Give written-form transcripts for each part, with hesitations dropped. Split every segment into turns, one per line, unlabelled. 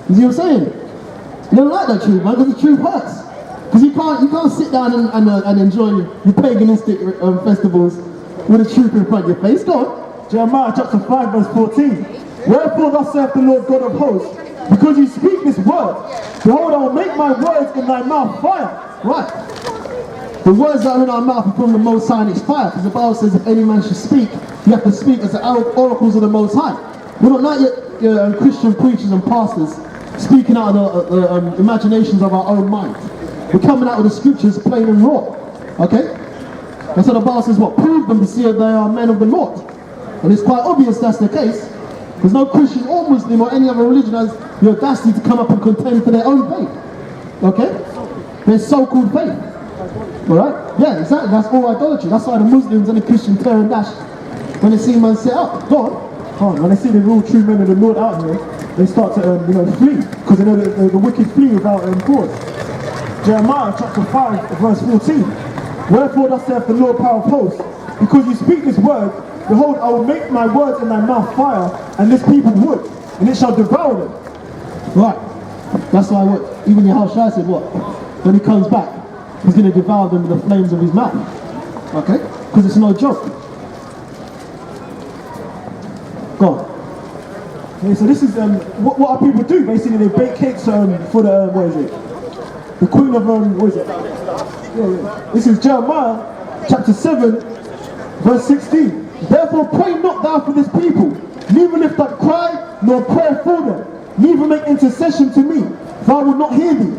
You see what I'm saying? You don't like that truth, man, because the truth hurts. Because you can't sit down and enjoy your paganistic festivals with the truth in front of your face. Go on.
Jeremiah chapter 5 verse 14. Wherefore thus saith the Lord God of hosts, because you speak this word, behold, I will make my words in thy mouth fire.
Right. The words that are in our mouth are from the Most High, and it's fire. Because the Bible says if any man should speak, you have to speak as the oracles of the Most High. We're not yet Christian preachers and pastors speaking out of the imaginations of our own mind. We're coming out of the scriptures plain and raw. Okay? And so the Bible says what? Prove them to see if they are men of the Lord. And it's quite obvious that's the case. Because no Christian or Muslim or any other religion has the audacity to come up and contend for their own faith. Okay? Their so-called faith. Alright? Yeah, exactly. That's all idolatry. That's why the Muslims and the Christians tear and dash when they see man set up. Go on.
When they see the real true men of the Lord out here, they start to flee. Because they know the wicked flee without cause. Jeremiah chapter 5 verse 14. Wherefore thus saith the Lord power of hosts, because you speak this word, behold, I will make my words in thy mouth fire, and this people wood, and it shall devour them.
Right. That's why even Yahushua said what? When he comes back, he's going to devour them with the flames of his mouth. Okay? Because it's no joke. Go on.
Okay, so this is what our people do. Basically, they bake cakes for the what is it? The queen of what is it? Yeah. This is Jeremiah chapter 7, verse 16. Therefore, pray not thou for this people, neither lift up cry nor prayer for them, neither make intercession to me, for I will not hear thee.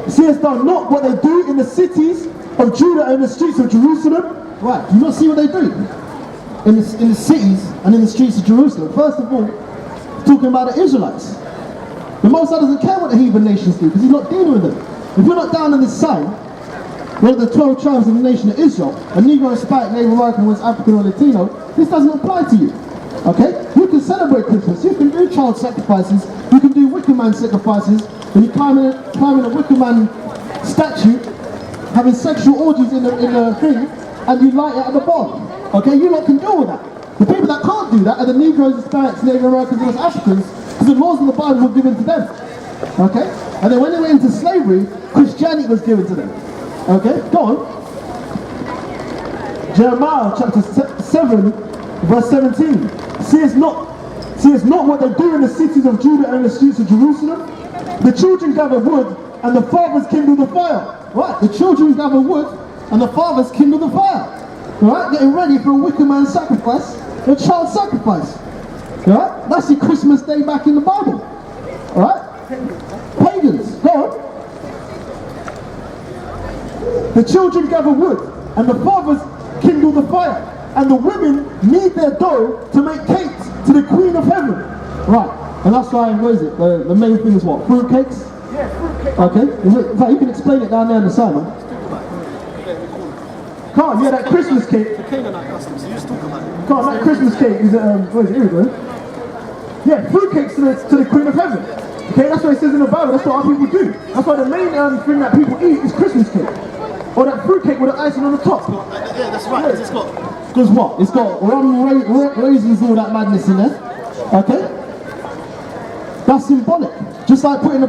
Seest thou not what they do in the cities of Judah and in the streets of Jerusalem?
Right. Do you not see what they do in the cities and in the streets of Jerusalem? First of all, talking about the Israelites. The Most High doesn't care what the heathen nations do because he's not dealing with them. If you're not down on this side, one of the 12 tribes of the nation of Israel, a Negro, Hispanic, Native American, West African or Latino, this doesn't apply to you. Okay? You can celebrate Christmas, you can do child sacrifices, you can do wicker man sacrifices, and you climb in a wicker man statue, having sexual orgies in the thing, and you light it at the bottom. Okay? You lot can deal with that. The people that can't do that are the Negroes, Hispanics, Native Americans, and West Africans, because the laws of the Bible were given to them. Okay? And then when they went into slavery, Christianity was given to them. Okay, go on.
Jeremiah chapter 7, verse 17. Seest not what they do in the cities of Judah and the streets of Jerusalem? The children gather wood, and the fathers kindle the fire.
Right, the children gather wood, and the fathers kindle the fire. Right, getting ready for a wicker man sacrifice, a child sacrifice. Right, that's your Christmas day back in the Bible. Right, pagans, go on.
The children gather wood, and the fathers kindle the fire, and the women knead their dough to make cakes to the Queen of Heaven.
Right, and that's why, what is it? The main thing is what? Fruit cakes?
Yeah, fruit cakes.
Okay, in fact, you can explain it down there on the side, man.
Can't, yeah, that Christmas cake.
The Canaanite customs, you just talk about it.
Can't, that Christmas cake is, what is it? Here we go. Yeah, fruit cakes to the Queen of Heaven. Okay, that's what it says in the Bible, that's what our people do. That's why the main thing that people eat is Christmas cake. Or that fruit cake with the icing on the top.
Yeah, that's right, because it's got...
Because what? It's got rum, raisins, all that madness in there. Okay? That's symbolic. Just like putting the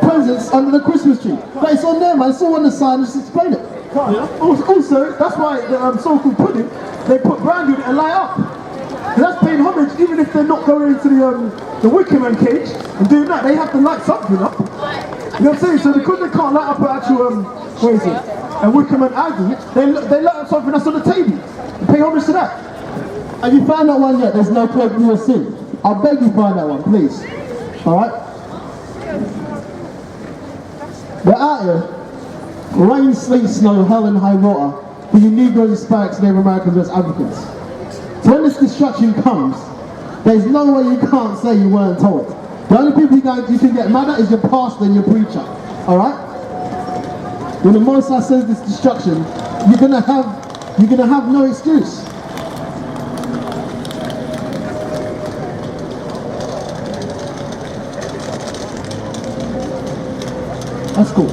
presents under the Christmas tree. But it's on there, man. It's all on the side. Just explain it.
Yeah. Also, that's why the so-called pudding, they put brandy in it and light up. And that's paying homage, even if they're not going into the wicker man cage and doing that, they have to light something up. You know what I'm saying? So because they can't light up an actual, what is it? A wicker man idol, they light up something that's on the table. And pay homage to that.
Have you found that one yet? There's no cloak for your sin. I beg you find that one, please. Alright? We're out here. Rain, sleet, snow, hell and high water for you Negroes, Hispanics, Native Americans, West Africans. So when this destruction comes, there's no way you can't say you weren't told. The only people you can get mad at is your pastor and your preacher. Alright? When the Most High says this destruction, you're gonna have no excuse. That's cool.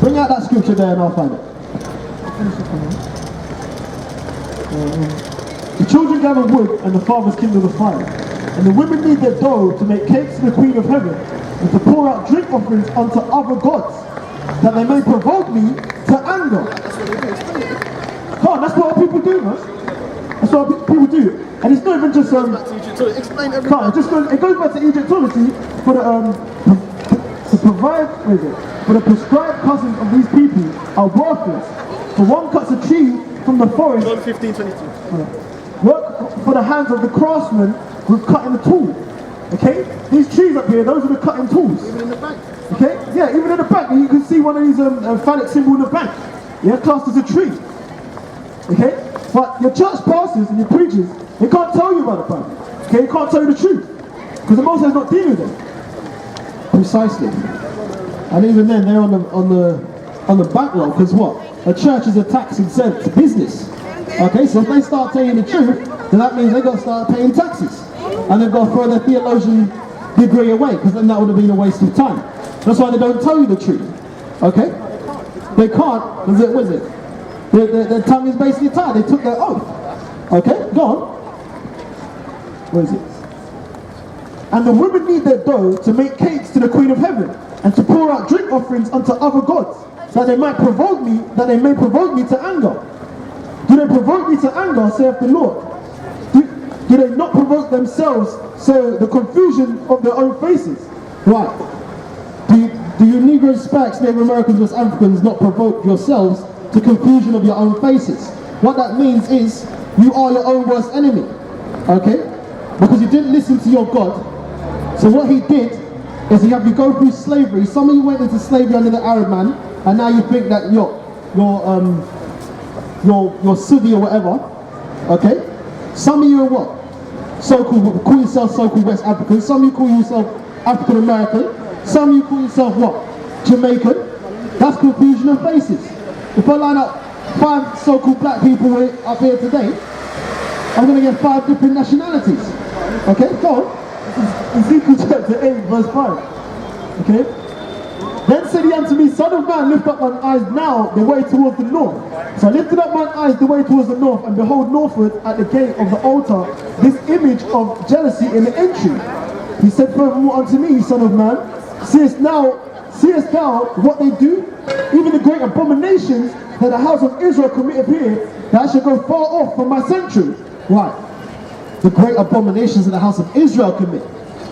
Bring out that scripture there and I'll find it.
The children gather wood and the fathers kindle the fire. And the women knead their dough to make cakes to the Queen of Heaven. and to pour out drink offerings unto other gods, that they may provoke me to anger. Come on, that's what people do, man. That's what people do. And it's not even just
Explain everything.
come on, it goes back to Egyptology for the to provide for the prescribed cousins of these people are worthless. For one cuts a tree from the forest.
John 15:22.
Work for the hands of the craftsman with cutting the tool. Okay? These trees up here, those are the cutting tools.
Even in the bank.
Okay? Yeah, even in the back, you can see one of these phallic symbol in the back. Yeah, classed as a tree. Okay? But your church pastors and your preachers, they can't tell you about the Bible. Okay? They can't tell you the truth. Because the Most High is not dealing with them.
Precisely. And even then, they're on the back row, because what? A church is a tax-exempt business. Okay, so if they start telling the truth, then that means they've got to start paying taxes. And they've got to throw their theologian degree away, because then that would have been a waste of time. That's why they don't tell you the truth. Okay? They can't, what is it? Their tongue is basically tied. They took their oath. Okay, go on. What is it? And the women knead their dough to make cakes to the Queen of Heaven, and to pour out drink offerings unto other gods, that they may provoke me to anger. Do they provoke me to anger, saith the Lord? Do they not provoke themselves, so the confusion of their own faces? Right. Do you Negroes, Spanish, Native Americans, West Africans not provoke yourselves to confusion of your own faces? What that means is, you are your own worst enemy. Okay? Because you didn't listen to your God. So what he did is he had you go through slavery. Some of you went into slavery under the Arab man, and now you think that you're Sudi or whatever. Okay? Some of you are what? Call yourself so-called West African. Some of you call yourself African American. Some of you call yourself what? Jamaican. That's confusion of faces. If I line up 5 so-called black people up here today, I'm going to get 5 different nationalities. Okay, go on.
Ezekiel chapter 8, verse 5. Okay? Then said he unto me, Son of man, lift up mine eyes now the way towards the north. So I lifted up mine eyes the way towards the north, and behold northward at the gate of the altar this image of jealousy in the entry. He said furthermore unto me, Son of man, seest thou what they do? Even the great abominations that the house of Israel committeth here, that I shall go far off from my sanctuary. Right. The great abominations that the house of Israel commit.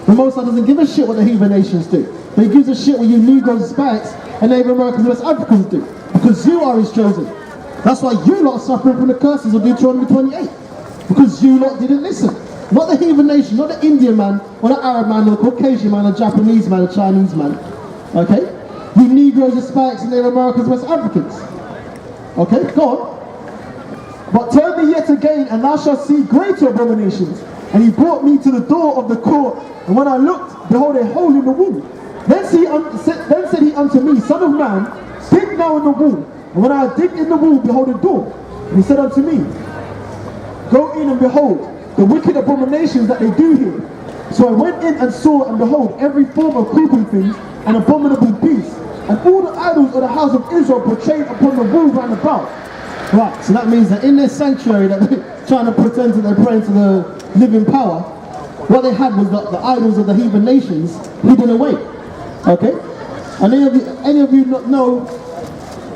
The Most High doesn't give a shit what the heathen nations do. But he gives a shit what you Negroes, Hispanics, and Native Americans and West Africans do. Because you are his chosen. That's why you lot are suffering from the curses of Deuteronomy 28. Because you lot didn't listen. Not the heathen nation, not the Indian man, or the Arab man, or the Caucasian man, or the Japanese man, or the Chinese man. Okay? You Negroes, Hispanics, and Native Americans, West Africans. Okay? Go on. But turn thee yet again, and thou shalt see greater abominations. And he brought me to the door of the court, and when I looked, behold, a hole in the wall. Then said he unto me, Son of man, dig now in the wall. And when I digged in the wall, behold, a door. And he said unto me, Go in and behold the wicked abominations that they do here. So I went in and saw, and behold, every form of creeping things and abominable beasts, and all the idols of the house of Israel portrayed upon the wall round about.
Right, so that means that in their sanctuary that they're trying to pretend that they're praying to the living power, what they had was the idols of the heathen nations hidden away. Okay? And any of you not know,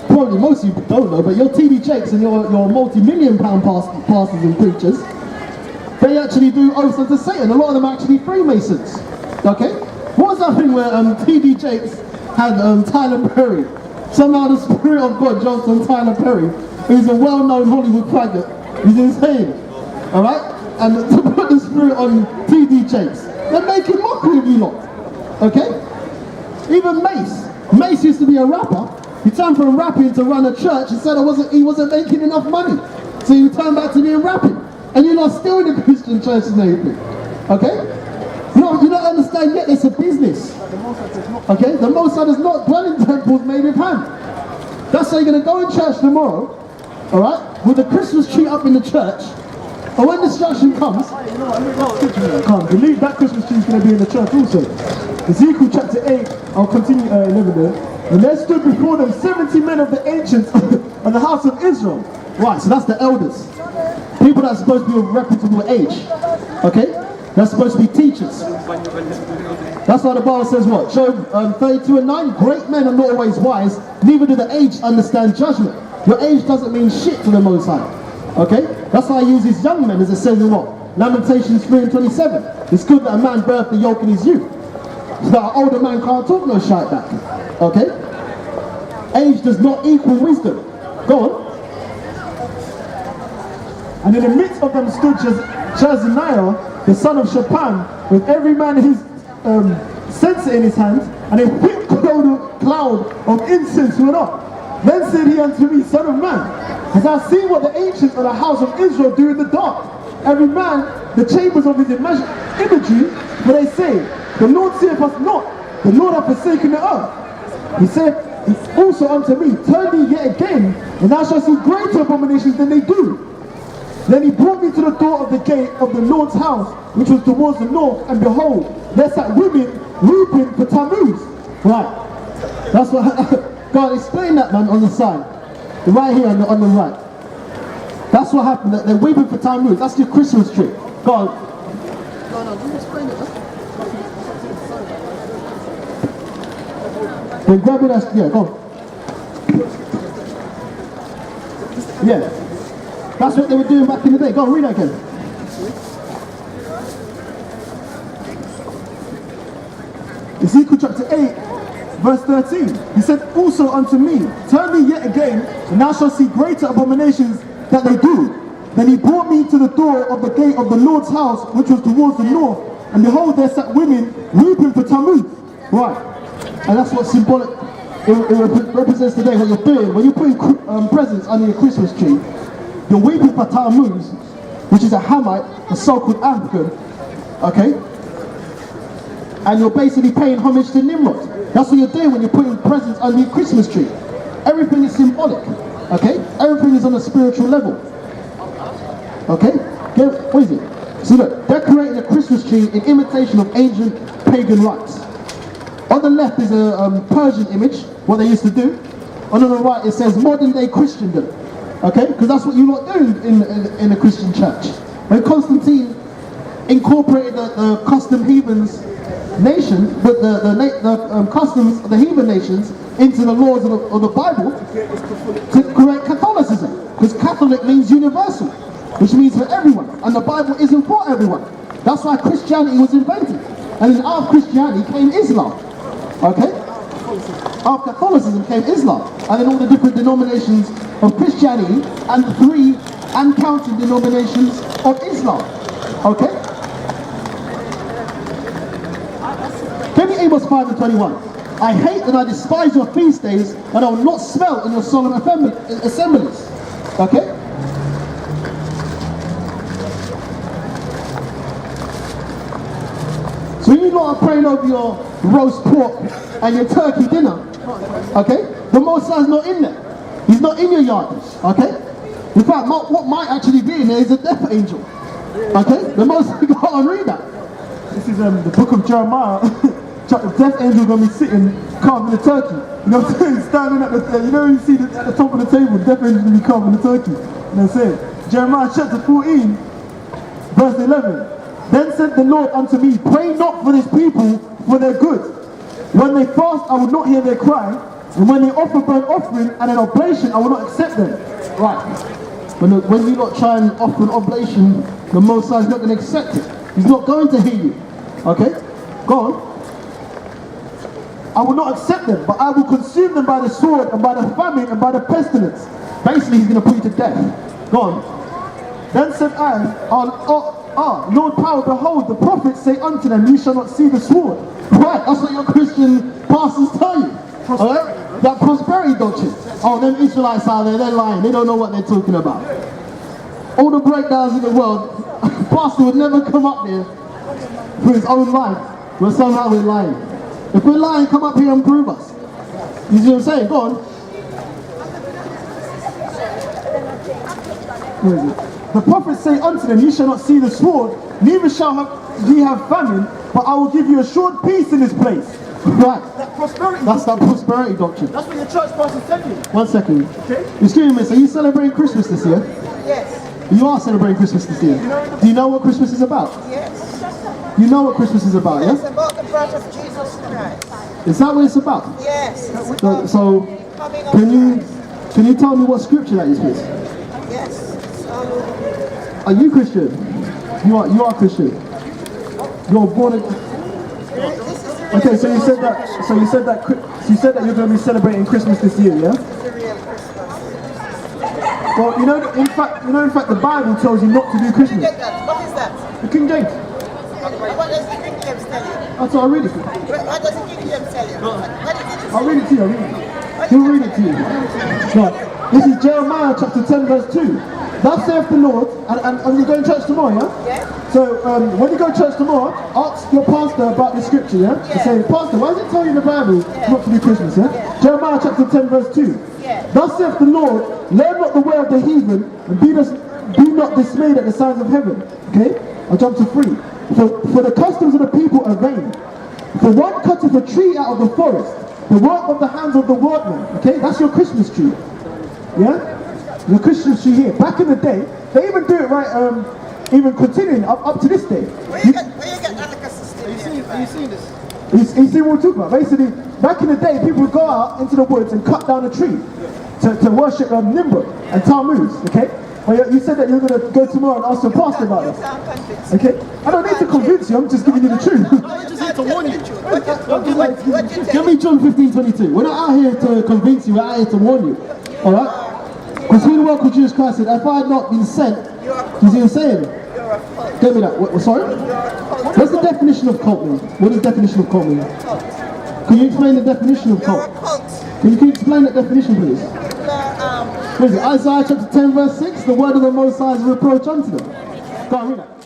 probably most of you don't know, but your TD Jakes and your multi-million pound pastors and preachers, they actually do oaths unto Satan. A lot of them are actually Freemasons. Okay? What was that thing where TD Jakes had Tyler Perry? Somehow the Spirit of God jumps on Tyler Perry, who's a well-known Hollywood faggot. He's insane. Alright? And to put the Spirit on TD Jakes, they're making mockery of you lot. Okay? Even Mace used to be a rapper. He turned from rapping to run a church and said he wasn't making enough money. So he turned back to being rapping. And you're not still in the Christian church and everything. Okay? No, you don't understand yet, it's a business. Okay? The Most High does not dwell in temples made with hand. That's why you're going to go in church tomorrow, alright, with the Christmas tree up in the church, and when destruction comes,
believe that Christmas tree is going to be in the church also. Ezekiel chapter 8, I'll continue 11 there. And there stood before them 70 men of the ancients of the house of Israel.
right, so that's the elders. People that are supposed to be of reputable age. Okay? They're supposed to be teachers. That's why the Bible says what? Job 32:9, great men are not always wise, neither do the aged understand judgment. Your age doesn't mean shit to the Most High. Okay? That's why I use these young men, as it says in what? Lamentations 3:27. It's good that a man birth the yoke in his youth. So that an older man can't talk no shite back. Okay? Age does not equal wisdom. Go on.
And in the midst of them stood Jezaniah, the son of Shaphan, with every man his censer in his hand, and a thick cloud of incense went up. Then said he unto me, Son of man, hast thou seen what the ancients of the house of Israel do in the dark? Every man the chambers of his imagery, for they say, the Lord seeth us not, the Lord hath forsaken the earth. He said also unto me, turn thee yet again, and thou shalt see greater abominations than they do. Then he brought me to the door of the gate of the Lord's house, which was towards the north, and behold, there sat women weeping for Tammuz.
Right. That's what... God, explain that, man, on the side. Right here on the right. That's what happened. They're weeping for Tammuz. That's your Christmas tree. God. No, you explain it, man. Then grab it, yeah, go. Yeah. That's what they were doing back in the day. Go on, read that again.
Ezekiel chapter 8, verse 13. He said also unto me, turn thee yet again, and thou shalt see greater abominations that they do. Then he brought me to the door of the gate of the Lord's house, which was towards the north, and behold, there sat women weeping for Tammuz.
Right. And that's what symbolic, it represents today, what you're doing. When you're putting presents under your Christmas tree, you're weeping for Tammuz, which is a Hamite, a so-called African, okay? And you're basically paying homage to Nimrod. That's what you're doing when you're putting presents under your Christmas tree. Everything is symbolic, okay? Everything is on a spiritual level, okay? What is it? See, look, decorating a Christmas tree in imitation of ancient pagan rites. On the left is a Persian image, what they used to do. And on the right it says modern day Christendom. Okay? Because that's what you're not doing in a Christian church. When Constantine incorporated the custom heathens nation, the customs of the heathen nations into the laws of the Bible to create Catholicism. Because Catholic means universal, which means for everyone. And the Bible isn't for everyone. That's why Christianity was invented. And then out of Christianity came Islam. Okay? Out of Catholicism came Islam. And then all the different denominations of Christianity and the 3 and counting denominations of Islam. Okay? Give me Amos 5:21. I hate and I despise your feast days, and I will not smell in your solemn assemblies. Okay? So when you lot are praying over your roast pork and your turkey dinner, okay? The Most High's not in there. He's not in your yard, okay? In fact, what might actually be in there is a death angel, okay? The Most High, go on, read that.
This is the book of Jeremiah. The death angel gonna be sitting carving the turkey. You know what I'm saying? Standing at the, you know, you see at the top of the table, the death angel gonna be carving the turkey. You know what I'm saying? Jeremiah chapter 14, verse 11. Then said the Lord unto me, pray not for this people for their good. When they fast, I will not hear their cry. And when they offer burnt offering and an oblation, I will not accept them.
Right. When you lot try and offer an oblation, the Most High is not going to accept it. He's not going to hear you. Okay? Go on.
I will not accept them, but I will consume them by the sword and by the famine and by the pestilence.
Basically, he's going to put you to death. Go on.
Then said I, Lord power, behold, the prophets say unto them, ye shall not see the sword.
Right, that's what your Christian pastors tell you. Alright? That prosperity doctrine. Oh, them Israelites out there, they're lying. They don't know what they're talking about. All the breakdowns in the world, a pastor would never come up there for his own life, but somehow we're lying. If we're lying, come up here and prove us. You see what I'm saying? Go on.
Where is it? The prophets say unto them, ye shall not see the sword, neither shall ye have famine, but I will give you a short peace in this place.
Right.
That prosperity.
That's that prosperity doctrine.
That's what your church pastor's telling you.
1 second.
Okay.
Excuse me, miss, are you celebrating Christmas this year?
Yes.
You are celebrating Christmas this year. Do you know what Christmas is about?
Yes.
You know what Christmas is about,
It's
yeah?
about the birth of Jesus Christ.
Is that what it's about?
Yes. It's
So,
about
so
coming of Christ.
can you tell me what scripture that is, please?
Yes.
Are you Christian? You are Christian. You're born again.
This is the real,
Okay, so you said that. So you said that you're going to be celebrating Christmas this year, yeah?
the real Christmas.
Well, in fact, the Bible tells you not to do Christmas.
Get that? What is that?
The King James.
What does the King James tell you?
That's what I read it to you.
What does the King James tell you? What did it
I'll
say?
read it to you. He'll read it to you. Right. This is Jeremiah chapter 10 verse 2. Thus saith the Lord, and you're going to church tomorrow, yeah?
Yeah.
So when you go to church tomorrow, ask your pastor about the scripture, yeah? To say, Pastor, why does it tell you in the Bible not to do Christmas, yeah? Jeremiah chapter 10 verse 2.
Yeah.
Thus saith the Lord, learn not the way of the heathen, and be not dismayed at the signs of heaven. Okay? I'll jump to 3. For the customs of the people are vain. For one cutteth a tree out of the forest, the work of the hands of the workman. Okay? That's your Christmas tree. Yeah? The Christmas tree here. Back in the day, they even do it right, even continuing up to this day.
Where you get Anarchist system here?
Have you seen this?
You see what we're talking about? Basically, back in the day, people would go out into the woods and cut down a tree to worship Nimrod and Tammuz, okay? But you said that you're going to go tomorrow and ask your pastor about
You
this,
can't convince.
okay? I don't need to convince you, I'm just giving you the truth.
I just need to warn you.
What you
Give
tell
me John 15:22. We're not out here to convince you, we're out here to warn you. Alright? Because who the world called Jesus Christ said, if I had not been sent, he's insane.
You're a cult.
Get me that. Sorry?
You're a cult.
What's the definition of cult mean? What does definition of cult mean? Can you explain the definition of
You're a
cult?
cult.
Can you explain that definition, please?
You're,
What is it? Isaiah chapter 10 verse 6, the word of the Most High is a reproach unto them. Go on, read that.